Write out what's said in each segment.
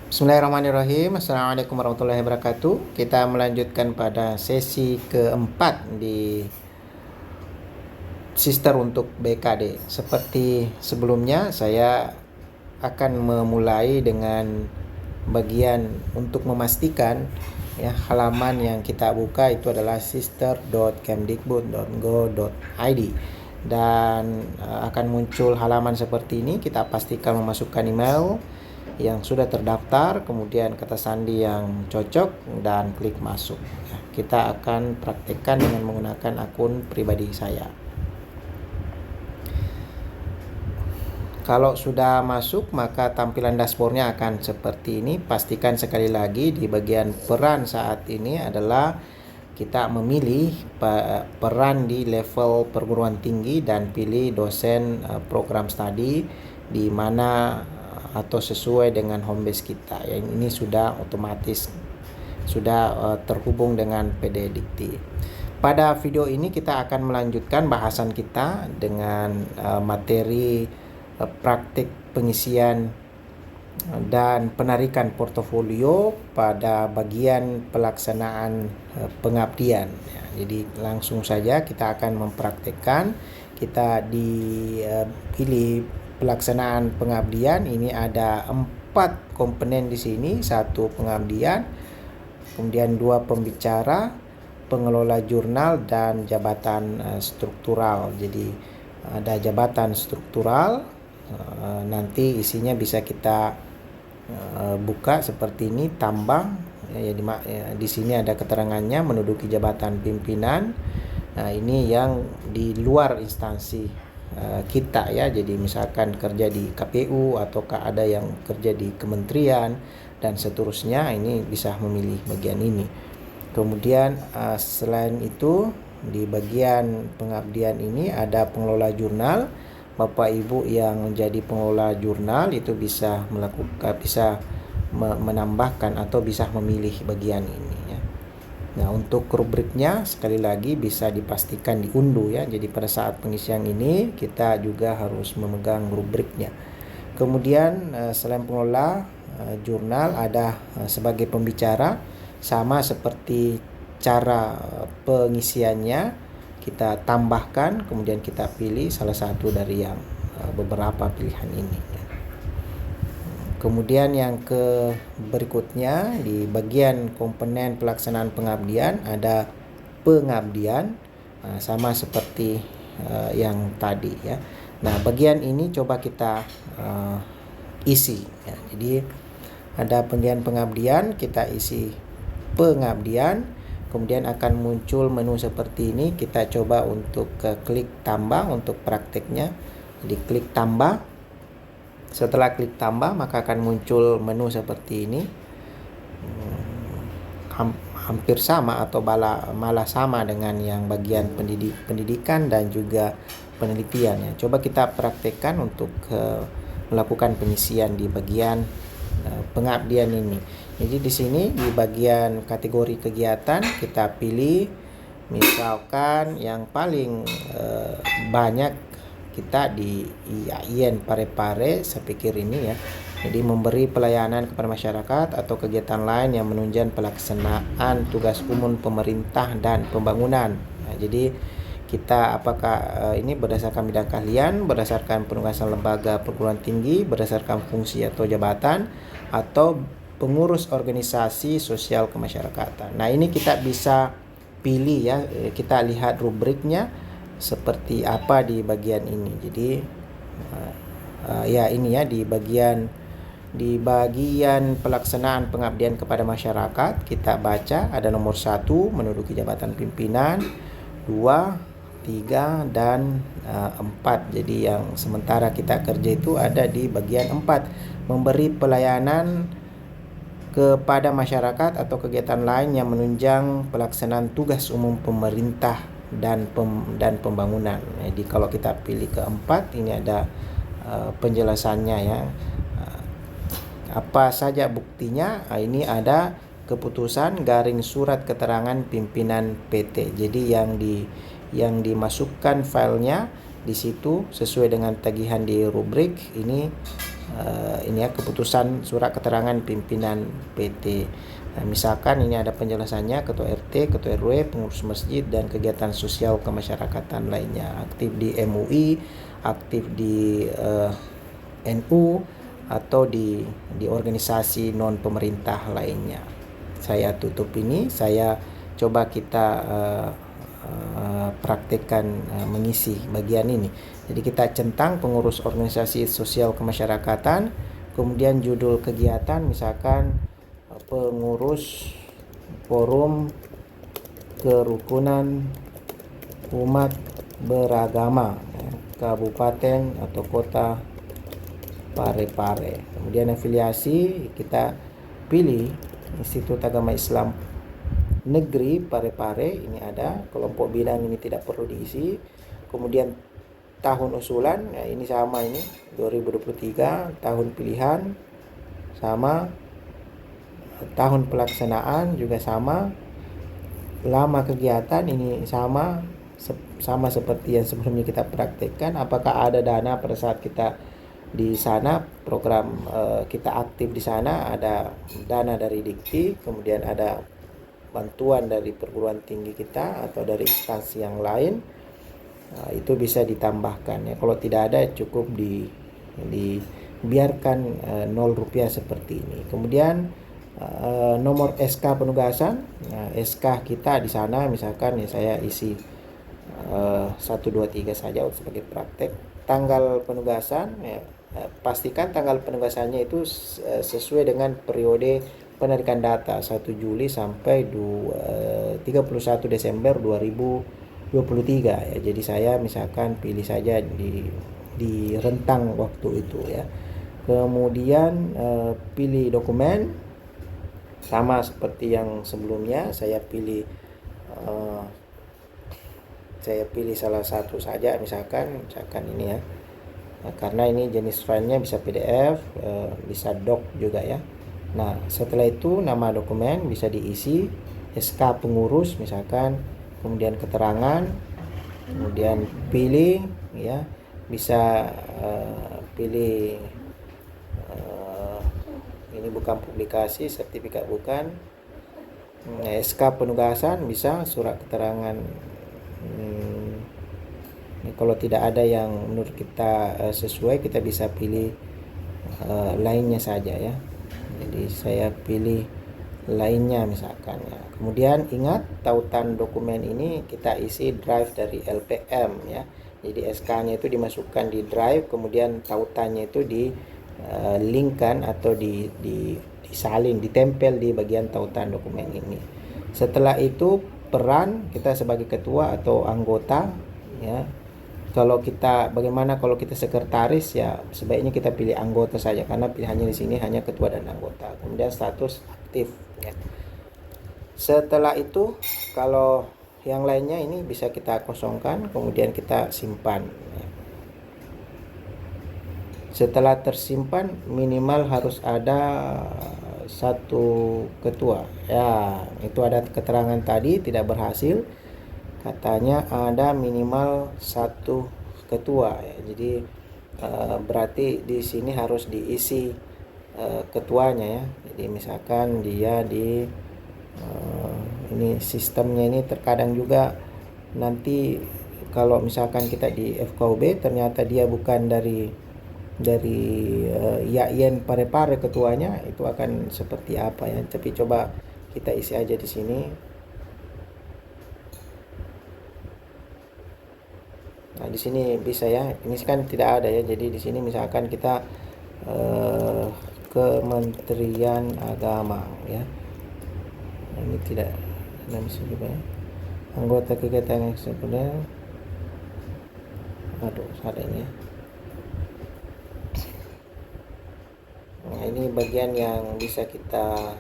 Bismillahirrahmanirrahim. Assalamualaikum warahmatullahi wabarakatuh. Kita melanjutkan pada sesi keempat di Sister untuk BKD. Seperti sebelumnya, saya akan memulai dengan bagian untuk memastikan halaman yang kita buka itu adalah sister.kemdikbud.go.id, dan akan muncul halaman seperti ini. Kita pastikan memasukkan email yang sudah terdaftar, kemudian kata sandi yang cocok, dan klik masuk. Kita akan praktekkan dengan menggunakan akun pribadi saya. Kalau sudah masuk, maka tampilan dashboardnya akan seperti ini. Pastikan sekali lagi di bagian peran saat ini adalah kita memilih peran di level perguruan tinggi dan pilih dosen program studi di mana atau sesuai dengan home base kita. Yang ini sudah otomatis terhubung dengan PD Dikti. Pada video ini kita akan melanjutkan bahasan kita dengan materi praktik pengisian dan penarikan portofolio pada bagian pelaksanaan pengabdian. Jadi langsung saja kita akan mempraktekkan. Kita dipilih pelaksanaan pengabdian. Ini ada 4 komponen di sini. 1 pengabdian, kemudian 2 pembicara, pengelola jurnal, dan jabatan struktural. Jadi ada jabatan struktural, nanti isinya bisa kita buka seperti ini, tambah. Di sini ada keterangannya, menduduki jabatan pimpinan. Nah, ini yang di luar instansi kita ya. Jadi misalkan kerja di KPU ataukah ada yang kerja di kementerian dan seterusnya, ini bisa memilih bagian ini. Kemudian selain itu di bagian pengabdian ini ada pengelola jurnal. Bapak Ibu yang menjadi pengelola jurnal itu bisa menambahkan atau bisa memilih bagian ini ya. Nah, untuk rubriknya sekali lagi bisa dipastikan diunduh ya. Jadi pada saat pengisian ini kita juga harus memegang rubriknya. Kemudian selain pengelola jurnal ada sebagai pembicara, sama seperti cara pengisiannya. Kita tambahkan, kemudian kita pilih salah satu dari yang beberapa pilihan ini. Kemudian yang berikutnya di bagian komponen pelaksanaan pengabdian ada pengabdian, sama seperti yang tadi ya. Nah, bagian ini coba kita isi ya. Jadi ada bagian pengabdian, kita isi pengabdian. Kemudian akan muncul menu seperti ini. Kita coba untuk klik tambah untuk prakteknya. Jadi klik tambah. Setelah klik tambah maka akan muncul menu seperti ini. Hampir sama atau malah sama dengan yang bagian pendidikan dan juga penelitian ya. Coba kita praktekkan untuk melakukan pengisian di bagian pengabdian ini. Jadi di sini di bagian kategori kegiatan kita pilih misalkan yang paling banyak kita di IAIN Parepare, saya pikir ini ya. Jadi memberi pelayanan kepada masyarakat atau kegiatan lain yang menunjang pelaksanaan tugas umum pemerintah dan pembangunan. Nah, jadi kita apakah ini berdasarkan bidang keahlian, berdasarkan penugasan lembaga perguruan tinggi, berdasarkan fungsi atau jabatan, atau pengurus organisasi sosial kemasyarakatan. Nah, ini kita bisa pilih ya. Kita lihat rubriknya seperti apa di bagian ini. Jadi ya ini ya di bagian pelaksanaan pengabdian kepada masyarakat, kita baca ada nomor 1 menduduki jabatan pimpinan, 2, 3, dan 4. Jadi yang sementara kita kerja itu ada di bagian 4, memberi pelayanan kepada masyarakat atau kegiatan lain yang menunjang pelaksanaan tugas umum pemerintah dan pembangunan. Jadi kalau kita pilih keempat, ini ada penjelasannya ya. Apa saja buktinya? Ini ada keputusan garing surat keterangan pimpinan PT. Jadi yang dimasukkan filenya di situ sesuai dengan tagihan di rubrik ini ini ya, keputusan surat keterangan pimpinan PT. Nah, misalkan ini ada penjelasannya, ketua RT, ketua RW, pengurus masjid, dan kegiatan sosial kemasyarakatan lainnya, aktif di MUI, aktif di NU, atau di organisasi non pemerintah lainnya. Saya tutup ini, saya coba kita praktekkan mengisi bagian ini. Jadi kita centang pengurus organisasi sosial kemasyarakatan, kemudian judul kegiatan misalkan pengurus forum kerukunan umat beragama Kabupaten atau Kota Parepare. Kemudian afiliasi kita pilih Institut Agama Islam Negeri Parepare, ini ada. Kelompok bidang ini tidak perlu diisi. Kemudian tahun usulan, ya ini sama, ini 2023. Tahun pilihan sama, tahun pelaksanaan juga sama, lama kegiatan ini sama seperti yang sebelumnya kita praktekkan. Apakah ada dana pada saat kita di sana, program kita aktif di sana, ada dana dari Dikti, kemudian ada bantuan dari perguruan tinggi kita atau dari instansi yang lain, itu bisa ditambahkan ya. Kalau tidak ada, cukup dibiarkan 0 rupiah seperti ini. Kemudian nomor SK penugasan. Nah, SK kita di sana misalkan ya saya isi 1, 2, 3 saja sebagai praktek. Tanggal penugasan ya, pastikan tanggal penugasannya itu sesuai dengan periode penarikan data 1 Juli sampai 31 Desember 2023 ya. Jadi saya misalkan pilih saja di rentang waktu itu ya. Kemudian pilih dokumen sama seperti yang sebelumnya, saya pilih salah satu saja, misalkan ini ya. Nah, karena ini jenis filenya bisa PDF, bisa doc juga ya. Nah, setelah itu nama dokumen bisa diisi, SK pengurus misalkan, kemudian keterangan, kemudian pilih ya, bisa pilih ini bukan publikasi, sertifikat bukan. SK penugasan bisa, surat keterangan. Ini kalau tidak ada yang menurut kita sesuai, kita bisa pilih lainnya saja ya. Jadi saya pilih lainnya misalkan ya. Kemudian ingat, tautan dokumen ini kita isi drive dari LPM ya. Jadi SK-nya itu dimasukkan di drive, kemudian tautannya itu di linkkan atau disalin, ditempel di bagian tautan dokumen ini. Setelah itu peran kita sebagai ketua atau anggota ya. Bagaimana kalau kita sekretaris ya, sebaiknya kita pilih anggota saja karena pilihannya di sini hanya ketua dan anggota. Kemudian status aktif ya. Setelah itu kalau yang lainnya ini bisa kita kosongkan, kemudian kita simpan ya. Setelah tersimpan minimal harus ada 1 ketua ya. Itu ada keterangan tadi tidak berhasil, katanya ada minimal 1 ketua ya. Jadi berarti di sini harus diisi ketuanya ya. Jadi misalkan dia ini sistemnya ini terkadang juga nanti kalau misalkan kita di FKUB ternyata dia bukan dari YAIN Parepare ketuanya, itu akan seperti apa ya. Tapi coba kita isi aja di sini. Nah, di sini bisa ya. Ini kan tidak ada ya. Jadi di sini misalkan kita Kementerian Agama ya. Nah, ini tidak bisa juga ya. Anggota kegiatan eksekutif. Aduh, ada ini ya. Nah, ini bagian yang bisa kita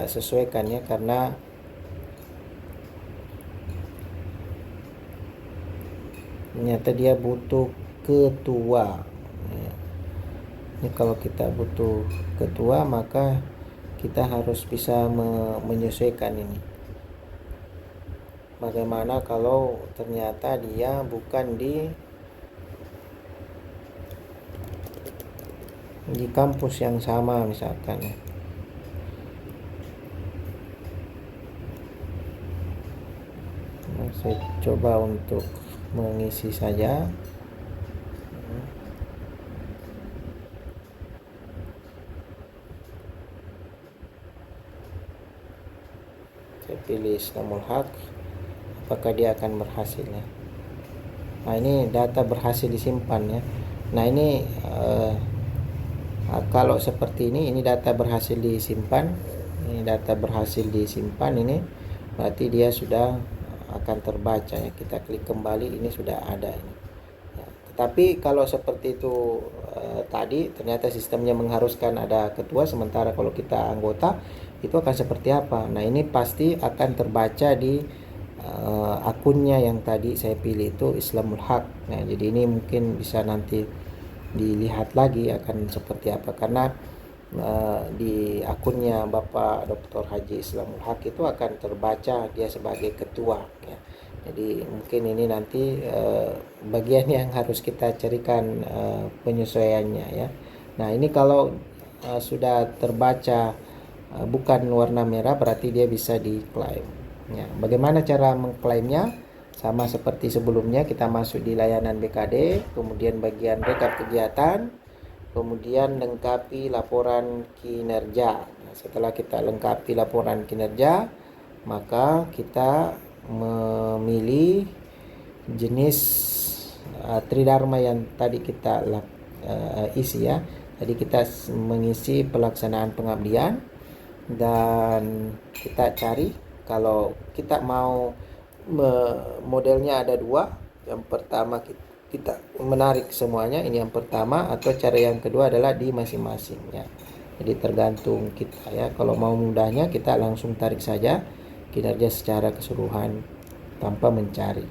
sesuaikan ya, karena ternyata dia butuh ketua ya. Ini kalau kita butuh ketua maka kita harus bisa menyesuaikan ini. Bagaimana kalau ternyata dia bukan di di kampus yang sama misalkan ya. Nah, saya coba untuk mengisi saja. Saya pilih Islamul Haq, apakah dia akan berhasil ya. Nah, ini data berhasil disimpan ya. Nah, ini kalau seperti ini data berhasil disimpan. Ini data berhasil disimpan, ini berarti dia sudah akan terbaca ya. Kita klik kembali, ini sudah ada ini. Ya, tetapi kalau seperti itu tadi ternyata sistemnya mengharuskan ada ketua, sementara kalau kita anggota itu akan seperti apa? Nah, ini pasti akan terbaca di akunnya yang tadi saya pilih itu Islamul Haq. Nah, jadi ini mungkin bisa nanti dilihat lagi akan seperti apa, karena di akunnya Bapak Dr. Haji Islamul Haq itu akan terbaca dia sebagai ketua ya. Jadi mungkin ini nanti bagian yang harus kita carikan penyesuaiannya ya. Nah, ini kalau sudah terbaca bukan warna merah, berarti dia bisa diklaim ya. Bagaimana cara mengklaimnya? Sama seperti sebelumnya, kita masuk di layanan BKD, kemudian bagian rekap kegiatan, kemudian lengkapi laporan kinerja. Nah, setelah kita lengkapi laporan kinerja, maka kita memilih jenis Tridharma yang tadi kita isi ya. Tadi kita mengisi pelaksanaan pengabdian, dan kita cari kalau kita mau modelnya ada dua. Yang pertama kita menarik semuanya, ini yang pertama, atau cara yang kedua adalah di masing-masing ya. Jadi tergantung kita ya. Kalau mau mudahnya kita langsung tarik saja kinerja secara keseluruhan tanpa mencari.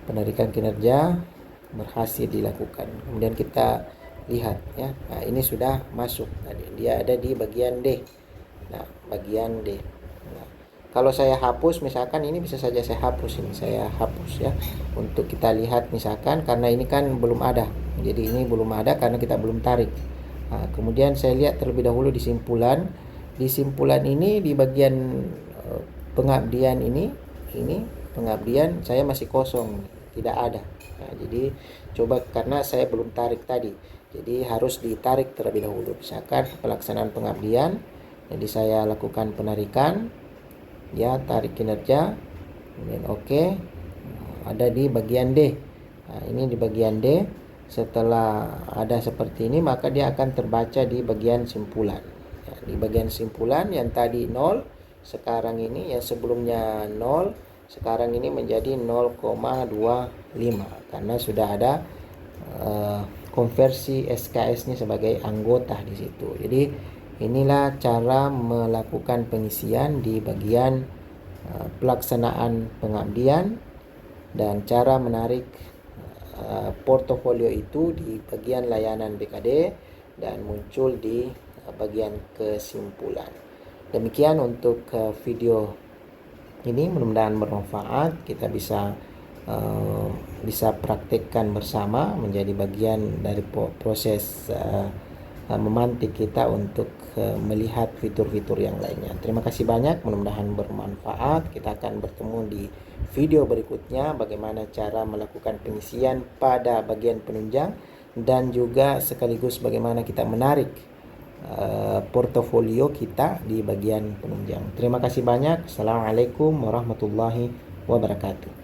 Penarikan kinerja berhasil dilakukan. Kemudian kita lihat ya. Nah, ini sudah masuk tadi. Dia ada di bagian D. Nah, bagian D. Nah, kalau saya hapus misalkan, ini bisa saja saya hapus, ini saya hapus ya, untuk kita lihat misalkan, karena ini kan belum ada. Jadi ini belum ada karena kita belum tarik. Nah, kemudian saya lihat terlebih dahulu di simpulan. Di simpulan ini di bagian pengabdian ini pengabdian saya masih kosong, tidak ada. Nah, jadi coba, karena saya belum tarik tadi. Jadi harus ditarik terlebih dahulu. Misalkan pelaksanaan pengabdian, jadi saya lakukan penarikan ya, tarik kinerja, kemudian oke. Ada di bagian D. Nah, ini di bagian D. Setelah ada seperti ini, maka dia akan terbaca di bagian simpulan ya. Di bagian simpulan yang tadi 0, sekarang ini yang sebelumnya 0, sekarang ini menjadi 0,25 karena sudah ada konversi SKS-nya sebagai anggota di situ. Jadi inilah cara melakukan pengisian di bagian pelaksanaan pengabdian, dan cara menarik portofolio itu di bagian layanan BKD dan muncul di bagian kesimpulan. Demikian untuk video ini, mudah-mudahan bermanfaat. Kita bisa praktekkan bersama, menjadi bagian dari proses memantik kita untuk melihat fitur-fitur yang lainnya. Terima kasih banyak, mudah-mudahan bermanfaat. Kita akan bertemu di video berikutnya, bagaimana cara melakukan pengisian pada bagian penunjang, dan juga sekaligus bagaimana kita menarik portofolio kita di bagian penunjang. Terima kasih banyak. Assalamualaikum warahmatullahi wabarakatuh.